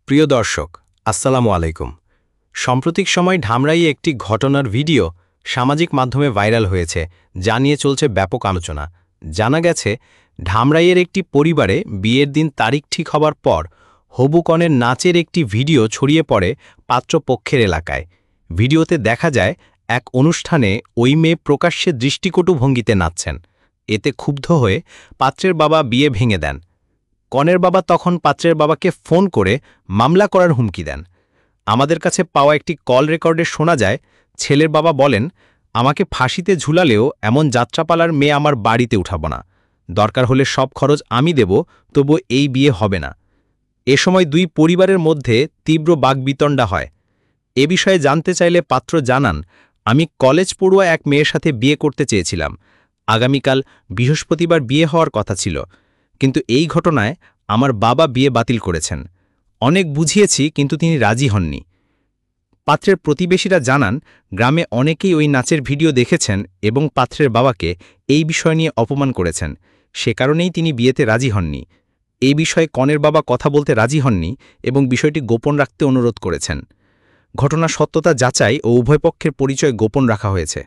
প্রিয় দর্শক, আসসালামু আলাইকুম। সাম্প্রতিক সময় ধামরাইয়ে একটি ঘটনার ভিডিও সামাজিক মাধ্যমে ভাইরাল হয়েছে, যা নিয়ে চলছে ব্যাপক আলোচনা। জানা গেছে, ধামরাইয়ের একটি পরিবারে বিয়ের দিন তারিখ ঠিক হবার পর হবু কনের নাচের একটি ভিডিও ছড়িয়ে পড়ে পাত্রপক্ষের এলাকায়। ভিডিওতে দেখা যায় এক অনুষ্ঠানে ওই মেয়ে প্রকাশ্যে দৃষ্টিকটু ভঙ্গিতে নাচছেন। এতে ক্ষুব্ধ হয়ে পাত্রের বাবা বিয়ে ভেঙে দেন। কনের বাবা তখন পাত্রের বাবাকে ফোন করে মামলা করার হুমকি দেন। আমাদের কাছে পাওয়া একটি কল রেকর্ডে শোনা যায়, ছেলের বাবা বলেন, আমাকে ফাঁসিতে ঝুলালেও এমন যাত্রাপালার মেয়ে আমার বাড়িতে উঠাব না। দরকার হলে সব খরচ আমি দেব, তবু এই বিয়ে হবে না। এ সময় দুই পরিবারের মধ্যে তীব্র বাকবিতণ্ডা হয়। এ বিষয়ে জানতে চাইলে পাত্র জানান, আমি কলেজ পড়ুয়া এক মেয়ের সাথে বিয়ে করতে চেয়েছিলাম। আগামীকাল বৃহস্পতিবার বিয়ে হওয়ার কথা ছিল, কিন্তু এই ঘটনায় আমার বাবা বিয়ে বাতিল করেছেন। অনেক বুঝিয়েছি, কিন্তু তিনি রাজি হননি। পাত্রের প্রতিবেশীরা জানান, গ্রামে অনেকেই ওই নাচের ভিডিও দেখেছেন এবং পাত্রের বাবাকে এই বিষয় নিয়ে অপমান করেছেন। সে কারণেই তিনি বিয়েতে রাজি হননি। এই বিষয়ে কনের বাবা কথা বলতে রাজি হননি এবং বিষয়টি গোপন রাখতে অনুরোধ করেছেন। ঘটনার সত্যতা যাচাই ও উভয় পক্ষের পরিচয় গোপন রাখা হয়েছে।